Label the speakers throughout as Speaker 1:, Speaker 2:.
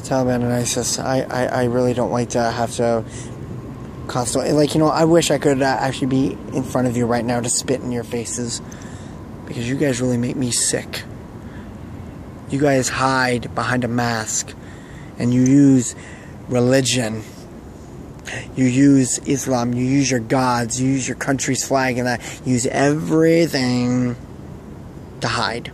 Speaker 1: Taliban and ISIS. I really don't like to have to constantly, like, you know, I wish I could actually be in front of you right now to spit in your faces, because you guys really make me sick. You guys hide behind a mask, and you use religion, you use Islam, you use your gods, you use your country's flag, and that, you use everything to hide.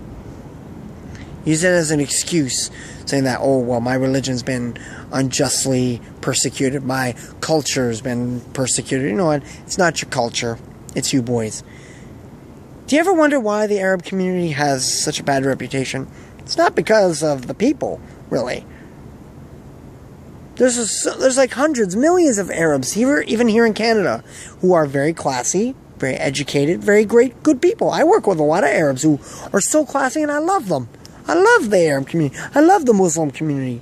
Speaker 1: Use it as an excuse, saying that, oh, well, my religion's been unjustly persecuted, my culture's been persecuted. You know what? It's not your culture. It's you boys. Do you ever wonder why the Arab community has such a bad reputation? It's not because of the people, really. There's like hundreds, millions of Arabs, here, even here in Canada, who are very classy, very educated, very great, good people. I work with a lot of Arabs who are so classy, and I love them. I love the Arab community. I love the Muslim community.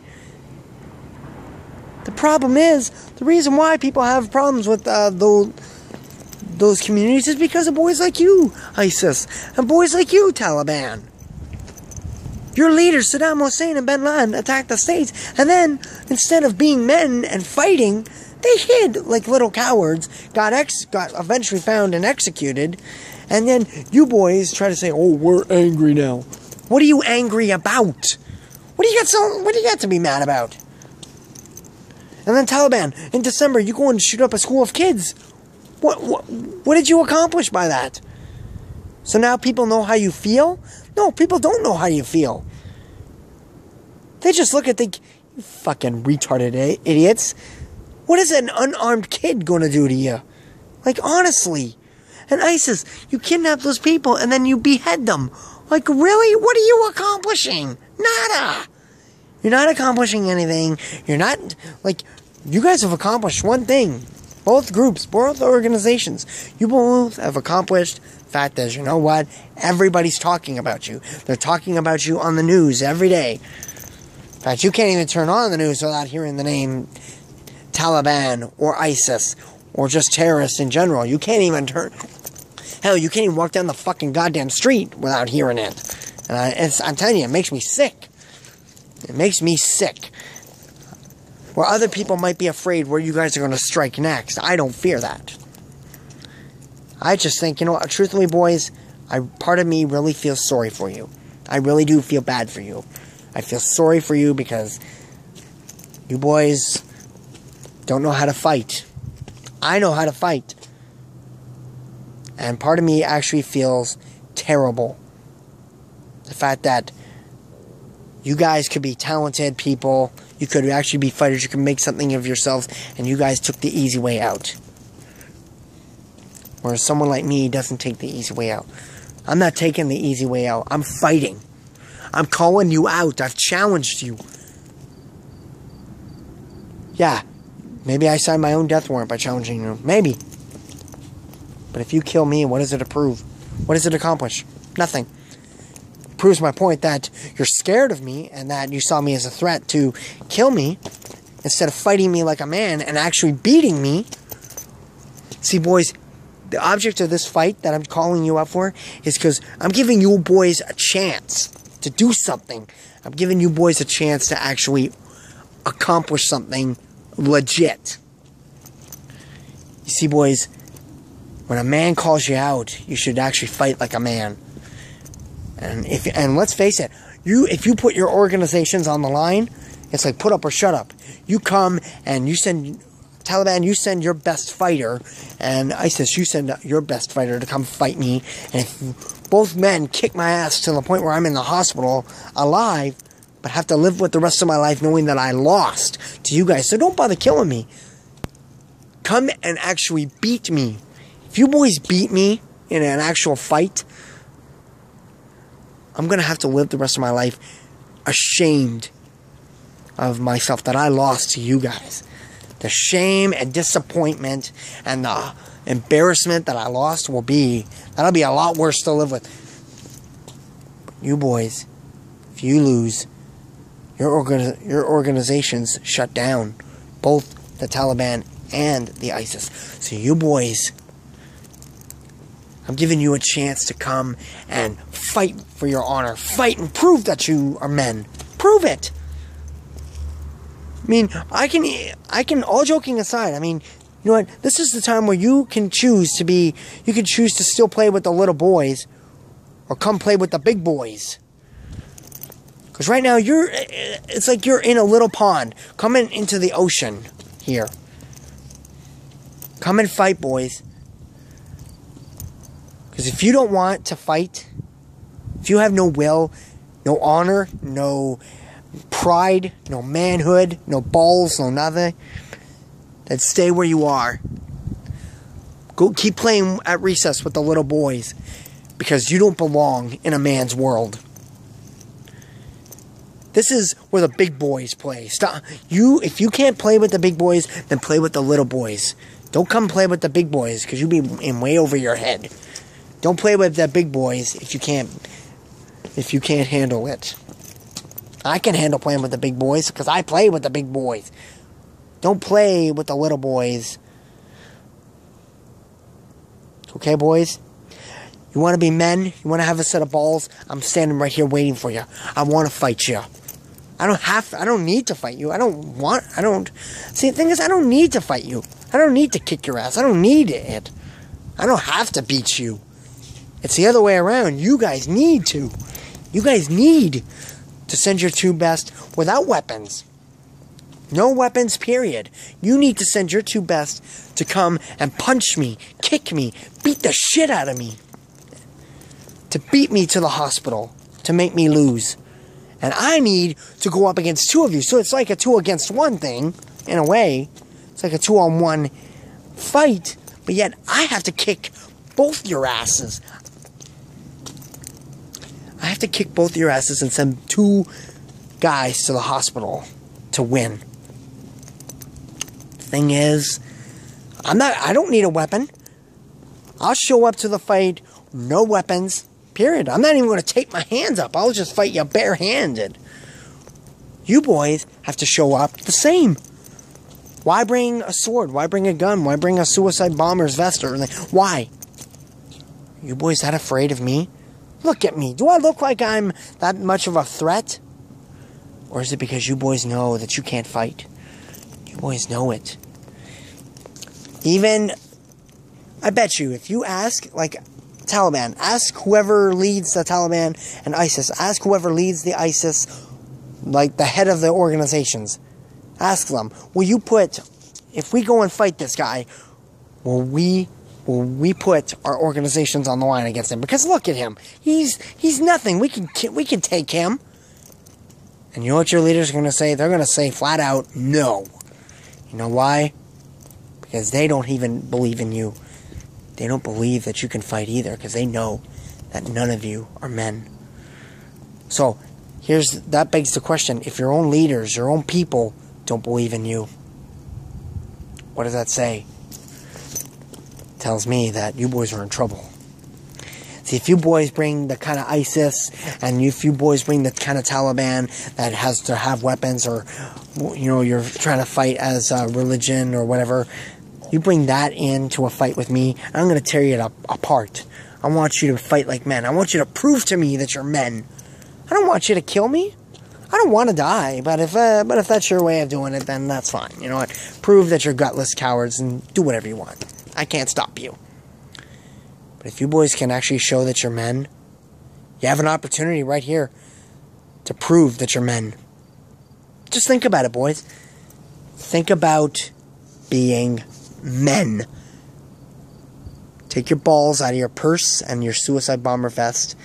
Speaker 1: The problem is, the reason why people have problems with those communities is because of boys like you, ISIS, and boys like you, Taliban. Your leaders, Saddam Hussein and bin Laden, attacked the States, and then, instead of being men and fighting, they hid like little cowards, got eventually found and executed, and then you boys try to say, oh, we're angry now. What are you angry about? What do you got to be mad about? And then Taliban, in December, you go and shoot up a school of kids. What did you accomplish by that? So now people know how you feel? No, people don't know how you feel. They just look at you fucking retarded idiots. What is an unarmed kid going to do to you? Like, honestly. And ISIS, you kidnap those people and then you behead them. Like, really? What are you accomplishing? Nada! You're not accomplishing anything. You're not, like, you guys have accomplished one thing. Both groups, both organizations. You both have accomplished. Fact is, you know what? Everybody's talking about you. They're talking about you on the news every day. In fact, you can't even turn on the news without hearing the name Taliban or ISIS or just terrorists in general. You can't even hell, you can't even walk down the fucking goddamn street without hearing it. And I'm telling you, it makes me sick. It makes me sick. Where other people might be afraid where you guys are going to strike next. I don't fear that. I just think, you know, truthfully, boys, part of me really feels sorry for you. I really do feel bad for you. I feel sorry for you because you boys don't know how to fight. I know how to fight. And part of me actually feels terrible. The fact that you guys could be talented people. You could actually be fighters. You could make something of yourselves. And you guys took the easy way out. Whereas someone like me doesn't take the easy way out. I'm not taking the easy way out. I'm fighting. I'm calling you out. I've challenged you. Yeah. Maybe I signed my own death warrant by challenging you. Maybe. But if you kill me, what does it prove? What does it accomplish? Nothing. It proves my point that you're scared of me and that you saw me as a threat to kill me instead of fighting me like a man and actually beating me. See, boys, the object of this fight that I'm calling you up for is because I'm giving you boys a chance to do something. I'm giving you boys a chance to actually accomplish something legit. You see, boys, when a man calls you out, you should actually fight like a man. And let's face it, if you put your organizations on the line, it's like put up or shut up. You come and you send Taliban, you send your best fighter, and ISIS, you send your best fighter to come fight me. And if both men kick my ass to the point where I'm in the hospital alive, but have to live with the rest of my life knowing that I lost to you guys, so don't bother killing me. Come and actually beat me. If you boys beat me in an actual fight, I'm going to have to live the rest of my life ashamed of myself that I lost to you guys. The shame and disappointment and the embarrassment that I lost that'll be a lot worse to live with. You boys, if you lose, your organizations shut down. Both the Taliban and the ISIS. So you boys, I'm giving you a chance to come and fight for your honor. Fight and prove that you are men. Prove it. I mean, I can, all joking aside, I mean, you know what? This is the time where you can choose to still play with the little boys or come play with the big boys. Because right now, it's like you're in a little pond coming into the ocean here. Come and fight, boys. Because if you don't want to fight, if you have no will, no honor, no pride, no manhood, no balls, no nothing, then stay where you are. Go keep playing at recess with the little boys, because you don't belong in a man's world. This is where the big boys play. If you can't play with the big boys, then play with the little boys. Don't come play with the big boys, because you'll be in way over your head. Don't play with the big boys if you can't handle it. I can handle playing with the big boys, because I play with the big boys. Don't play with the little boys. Okay, boys? You want to be men? You want to have a set of balls? I'm standing right here waiting for you. I want to fight you. I don't need to fight you. See, the thing is, I don't need to fight you. I don't need to kick your ass. I don't need it. I don't have to beat you. It's the other way around. You guys need to. You guys need to send your two best without weapons. No weapons, period. You need to send your two best to come and punch me, kick me, beat the shit out of me. To beat me to the hospital. To make me lose. And I need to go up against two of you. So it's like a 2 against 1 thing, in a way. It's like a 2-on-1 fight. But yet, I have to kick both your asses. I have to kick both your asses and send 2 guys to the hospital to win. Thing is, I don't need a weapon. I'll show up to the fight, no weapons, period. I'm not even going to take my hands up. I'll just fight you barehanded. You boys have to show up the same. Why bring a sword? Why bring a gun? Why bring a suicide bomber's vest or anything? Why? You boys that afraid of me? Look at me. Do I look like I'm that much of a threat? Or is it because you boys know that you can't fight? You boys know it. Even, I bet you, if you ask, like, Taliban, ask whoever leads the Taliban and ISIS, ask whoever leads the ISIS, like the head of the organizations, ask them, if we go and fight this guy, will we put our organizations on the line against him? Because look at him, he's nothing. We can take him. And you know what your leaders are going to say? They're going to say flat out, no. You know why? Because they don't even believe in you. They don't believe that you can fight either, because they know that none of you are men. So, that begs the question, if your own leaders, your own people, don't believe in you, what does that say? It tells me that you boys are in trouble. See, if you boys bring the kind of ISIS, and if you boys bring the kind of Taliban that has to have weapons, or, you know, you're trying to fight as a religion or whatever, you bring that into a fight with me, and I'm going to tear you apart. I want you to fight like men. I want you to prove to me that you're men. I don't want you to kill me. I don't want to die, but if that's your way of doing it, then that's fine. You know what? Prove that you're gutless cowards and do whatever you want. I can't stop you. But if you boys can actually show that you're men, you have an opportunity right here to prove that you're men. Just think about it, boys. Think about being men. Take your balls out of your purse and your suicide bomber vest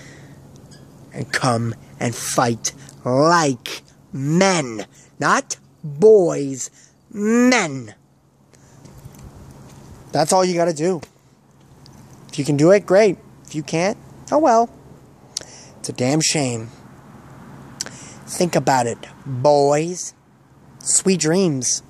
Speaker 1: and come and fight like men. Not boys, men. That's all you gotta do. If you can do it, great. If you can't, oh well. It's a damn shame. Think about it, boys. Sweet dreams.